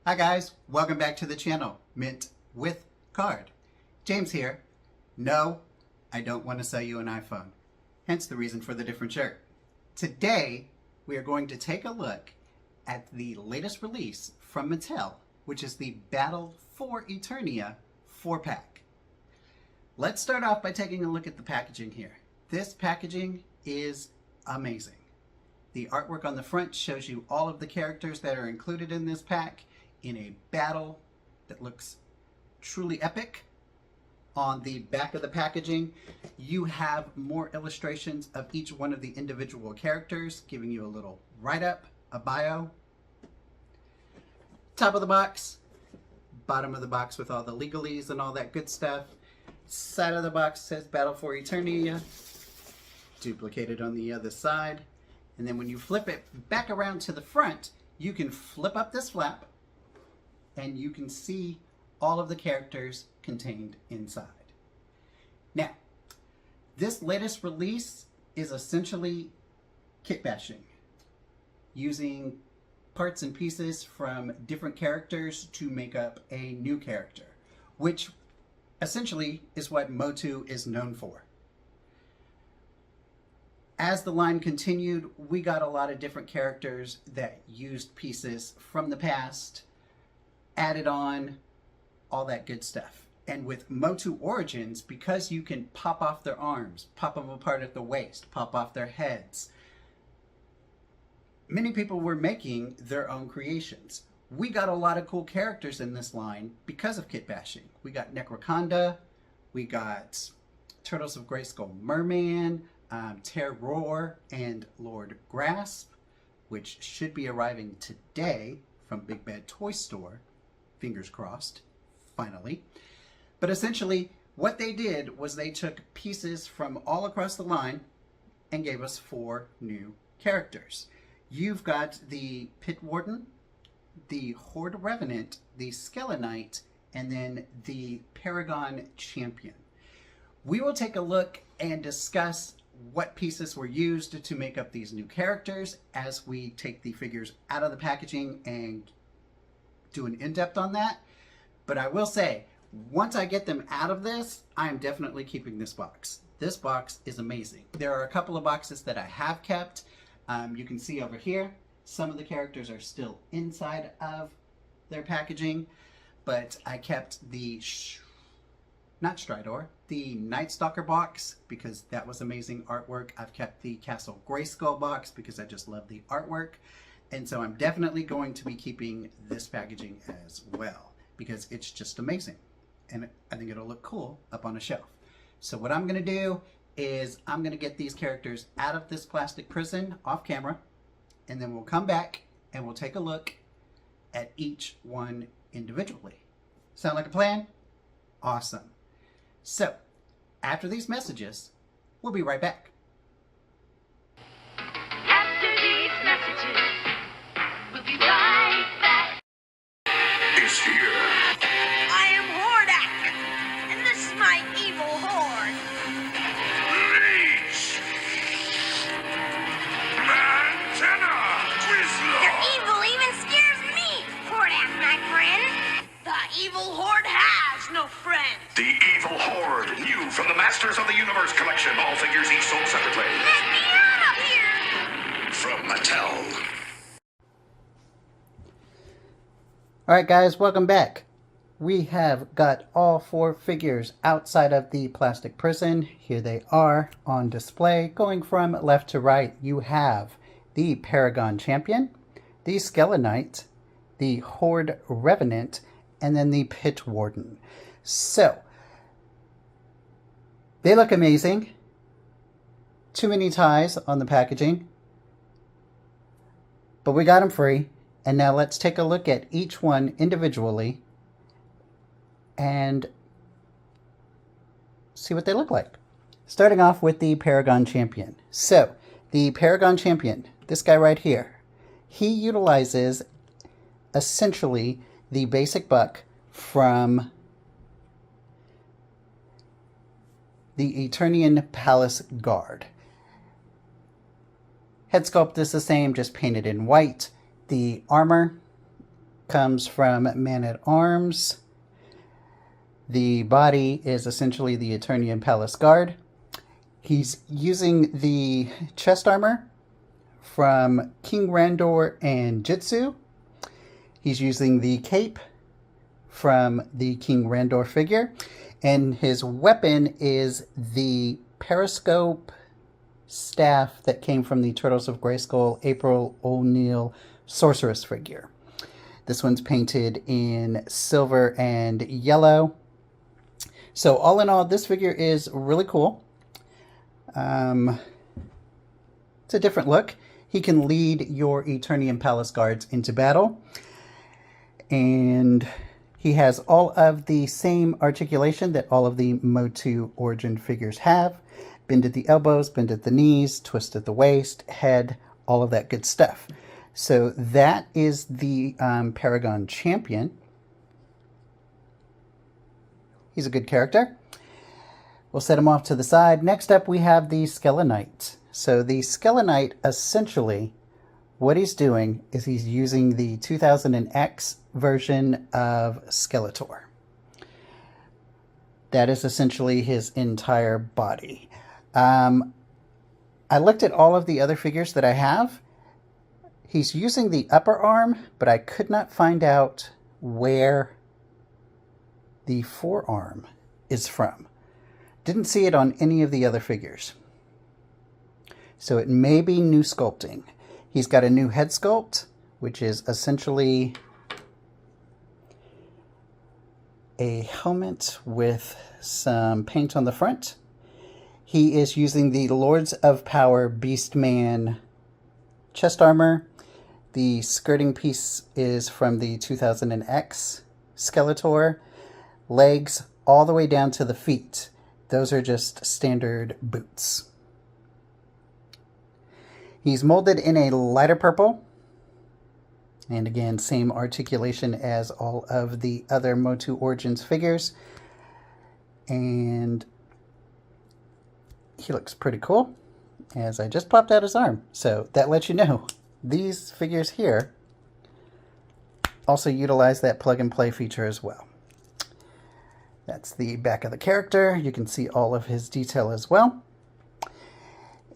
Hi guys, welcome back to the channel, Mint with Card. James here. No, I don't want to sell you an iPhone, hence the reason for the different shirt. Today, we are going to take a look at the latest release from Mattel, which is the Battle for Eternia 4-pack. Let's start off by taking a look at the packaging here. This packaging is amazing. The artwork on the front shows you all of the characters that are included in this pack in a battle that looks truly epic. On the back of the packaging, you have more illustrations of each one of the individual characters, giving you a little write-up, a bio. Top of the box, bottom of the box with all the legalese and all that good stuff. Side of the box says Battle for Eternia, duplicated on the other side. And then when you flip it back around to the front, you can flip up this flap and you can see all of the characters contained inside. Now, this latest release is essentially kit bashing, using parts and pieces from different characters to make up a new character, which essentially is what MOTU is known for. As the line continued, we got a lot of different characters that used pieces from the past, added on, all that good stuff. And with MOTU Origins, because you can pop off their arms, pop them apart at the waist, pop off their heads, many people were making their own creations. We got a lot of cool characters in this line because of kit bashing. We got Necroconda, we got Turtles of Grayskull Merman, Terror, and Lord Grasp, which should be arriving today from Big Bad Toy Store. Fingers crossed, finally. But essentially, what they did was they took pieces from all across the line and gave us 4 new characters. You've got the Pit Warden, the Horde Revenant, the Skelenite, and then the Paragon Champion. We will take a look and discuss what pieces were used to make up these new characters as we take the figures out of the packaging and do an in-depth on that. But I will say, once I get them out of this, I am definitely keeping this box. This box is amazing. There are a couple of boxes that I have kept. You can see over here, some of the characters are still inside of their packaging, but I kept the not Stridor, the Night Stalker box, because that was amazing artwork. I've kept the Castle Grayskull box because I just love the artwork. And so I'm definitely going to be keeping this packaging as well, because it's just amazing. And I think it'll look cool up on a shelf. So what I'm gonna do is I'm gonna get these characters out of this plastic prison off camera, and then we'll come back and we'll take a look at each one individually. Sound like a plan? Awesome. So, after these messages, we'll be right back. After these messages, we'll be right back. Is here. I am Hordak, and this is my evil horde. Rage. Mantenna. Your Twizzler. evil even scares me, Hordak, my friend. The evil horde has no friends. The Evil Horde, new from the Masters of the Universe collection. All figures each sold separately. Let me out of here. From Mattel. Alright guys, welcome back. We have got all 4 figures outside of the plastic prison. Here they are on display. Going from left to right, you have the Paragon Champion, the Skelenite, the Horde Revenant, and then the Pit Warden. So, they look amazing. Too many ties on the packaging. But we got them free. And now let's take a look at each one individually and see what they look like. Starting off with the Paragon Champion. So, the Paragon Champion, this guy right here, he utilizes essentially the basic buck from the Eternian Palace Guard. Head sculpt is the same, just painted in white. The armor comes from Man-at-Arms. The body is essentially the Eternian Palace Guard. He's using the chest armor from King Randor and Jitsu. He's using the cape from the King Randor figure. And his weapon is the periscope staff that came from the Turtles of Grayskull April O'Neil Sorceress figure. This one's painted in silver and yellow. So all in all, this figure is really cool. It's a different look. He can lead your Eternian Palace Guards into battle. And he has all of the same articulation that all of the MOTU Origin figures have. Bend at the elbows, bend at the knees, twist at the waist, head, all of that good stuff. So that is the Paragon Champion. He's a good character. We'll set him off to the side. Next up, we have the Skelenite. So the Skelenite, essentially, what he's doing is he's using the 2000X version of Skeletor. That is essentially his entire body. I looked at all of the other figures that I have. He's using the upper arm, but I could not find out where the forearm is from. Didn't see it on any of the other figures. So it may be new sculpting. He's got a new head sculpt, which is essentially a helmet with some paint on the front. He is using the Lords of Power Beastman chest armor. The skirting piece is from the 2000X Skeletor. Legs all the way down to the feet. Those are just standard boots. He's molded in a lighter purple. And again, same articulation as all of the other MOTU Origins figures. And he looks pretty cool, as I just popped out his arm. So that lets you know, these figures here also utilize that plug and play feature as well. That's the back of the character. You can see all of his detail as well.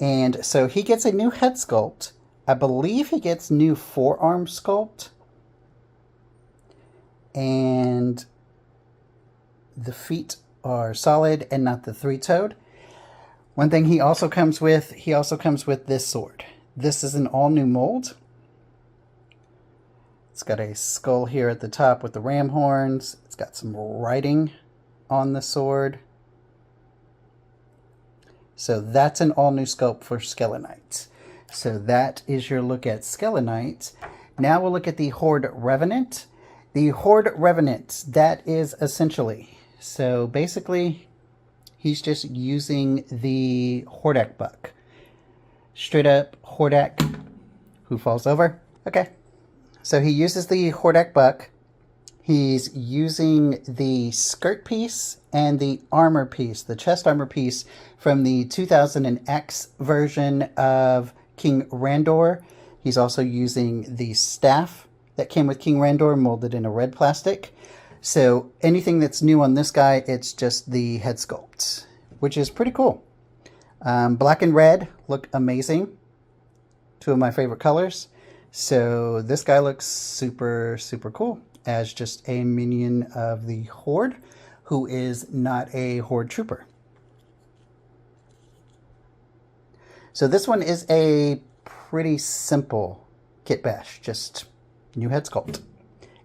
And so he gets a new head sculpt. I believe he gets new forearm sculpt. And the feet are solid and not the three-toed. One thing he also comes with this sword. This is an all-new mold. It's got a skull here at the top with the ram horns. It's got some writing on the sword. So that's an all-new sculpt for Skelenite. So that is your look at Skelenite. Now we'll look at the Horde Revenant. The Horde Revenant, that is essentially, so basically he's just using the Hordak buck. Straight up Hordak, who falls over. Okay, so he uses the Hordak buck. He's using the skirt piece and the armor piece, the chest armor piece from the 2000X version of King Randor. He's also using the staff that came with King Randor molded in a red plastic. So anything that's new on this guy, it's just the head sculpt, which is pretty cool. Black and red look amazing. Two of my favorite colors. So this guy looks super, super cool as just a minion of the Horde who is not a Horde trooper. So this one is a pretty simple Kit Bash, just new head sculpt.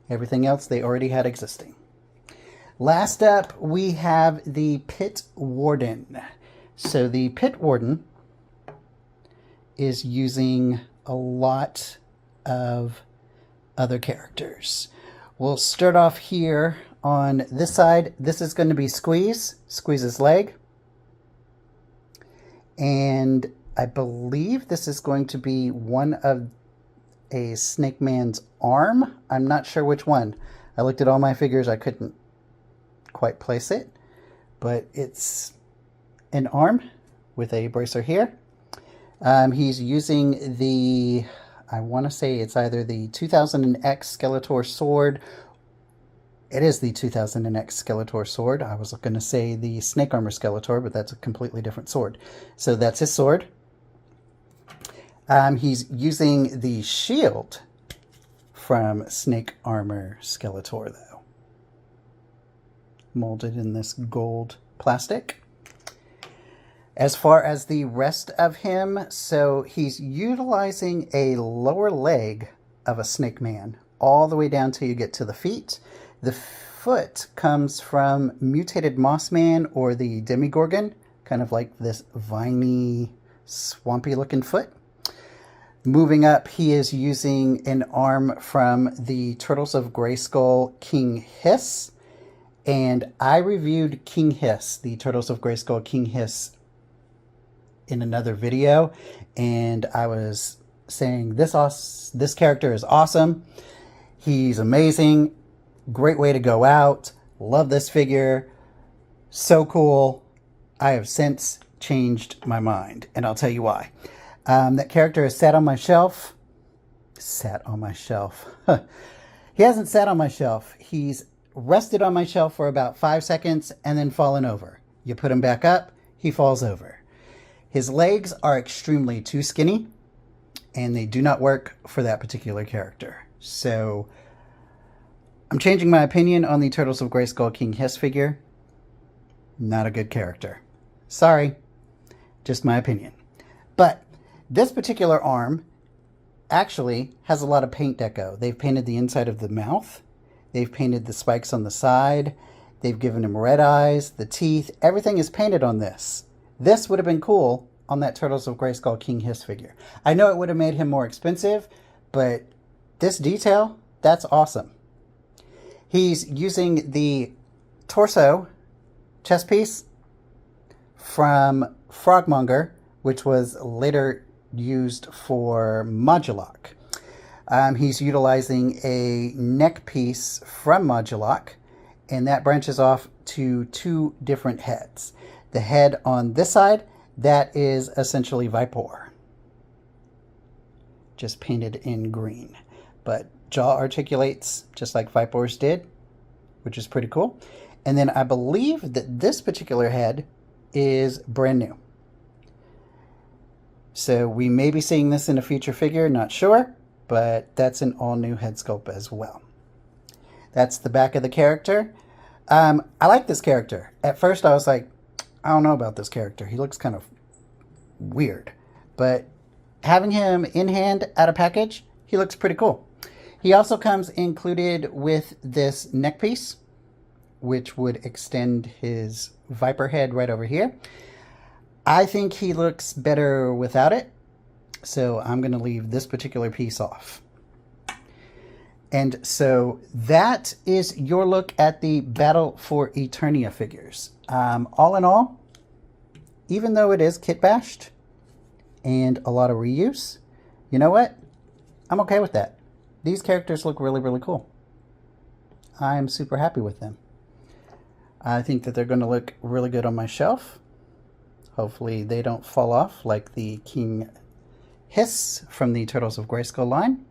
Everything else they already had existing. Last up, we have the Pit Warden. So the Pit Warden is using a lot of other characters. We'll start off here on this side. This is going to be Squeeze's leg. And I believe this is going to be one of a Snake Man's arm. I'm not sure which one. I looked at all my figures. I couldn't quite place it. But it's an arm with a bracer here. He's using the I want to say it's either the 2000X Skeletor sword. It is the 2000X Skeletor sword. I was going to say the Snake Armor Skeletor, but that's a completely different sword. So that's his sword. He's using the shield from Snake Armor Skeletor, though. Molded in this gold plastic. As far as the rest of him, so he's utilizing a lower leg of a snake man all the way down till you get to the feet. The foot comes from mutated Mossman or the Demigorgon, kind of like this viney, swampy looking foot. Moving up, he is using an arm from the Turtles of Grayskull King Hiss. And I reviewed King Hiss, the Turtles of Grayskull King Hiss, in another video, and I was saying this character is awesome. He's amazing. Great way to go out. Love this figure. So cool. I have since changed my mind, and I'll tell you why. That character has sat on my shelf. Sat on my shelf. He hasn't sat on my shelf. He's rested on my shelf for about 5 seconds and then fallen over. You put him back up, he falls over. His legs are extremely too skinny, and they do not work for that particular character. So I'm changing my opinion on the Turtles of Grayskull King Hiss figure. Not a good character. Sorry, just my opinion. But this particular arm actually has a lot of paint deco. They've painted the inside of the mouth. They've painted the spikes on the side. They've given him red eyes, the teeth. Everything is painted on this. This would have been cool on that Turtles of Grayskull King Hiss figure. I know it would have made him more expensive, but this detail, that's awesome. He's using the torso chest piece from Frogmonger, which was later used for Modulok. He's utilizing a neck piece from Modulok, and that branches off to 2 different heads. The head on this side, that is essentially Vipor. Just painted in green. But jaw articulates just like Vipor's did, which is pretty cool. And then I believe that this particular head is brand new. So we may be seeing this in a future figure, not sure, but that's an all new head sculpt as well. That's the back of the character. I like this character. At first I was like, I don't know about this character. He looks kind of weird. But having him in hand out of package, he looks pretty cool. He also comes included with this neck piece, which would extend his Viper head right over here. I think he looks better without it, so I'm going to leave this particular piece off. And so that is your look at the Battle for Eternia figures. All in all, even though it is kit bashed and a lot of reuse, you know what? I'm okay with that. These characters look really, really cool. I'm super happy with them. I think that they're going to look really good on my shelf. Hopefully they don't fall off like the King Hiss from the Turtles of Grayskull line.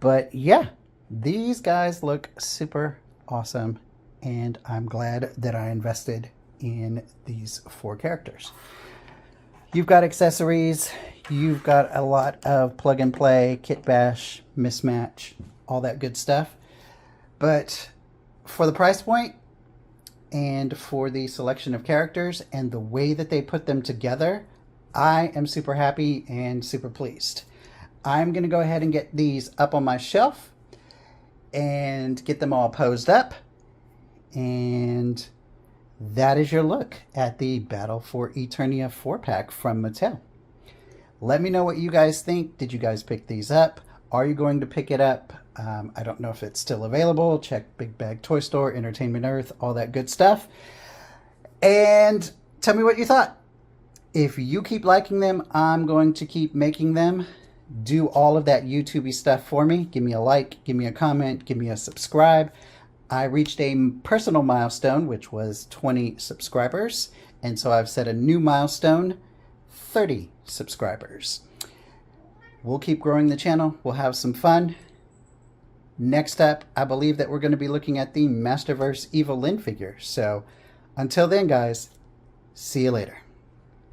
But yeah, these guys look super awesome, and I'm glad that I invested in these 4 characters. You've got accessories, you've got a lot of plug and play, kit bash, mismatch, all that good stuff. But for the price point and for the selection of characters and the way that they put them together, I am super happy and super pleased. I'm going to go ahead and get these up on my shelf and get them all posed up. And that is your look at the Battle for Eternia 4-pack from Mattel. Let me know what you guys think. Did you guys pick these up? Are you going to pick it up? I don't know if it's still available. Check Big Bag Toy Store, Entertainment Earth, all that good stuff. And tell me what you thought. If you keep liking them, I'm going to keep making them. Do all of that YouTube-y stuff for me. Give me a like, give me a comment, give me a subscribe. I reached a personal milestone, which was 20 subscribers. And so I've set a new milestone, 30 subscribers. We'll keep growing the channel. We'll have some fun. Next up, I believe that we're going to be looking at the Masterverse Evil Lyn figure. So until then, guys, see you later.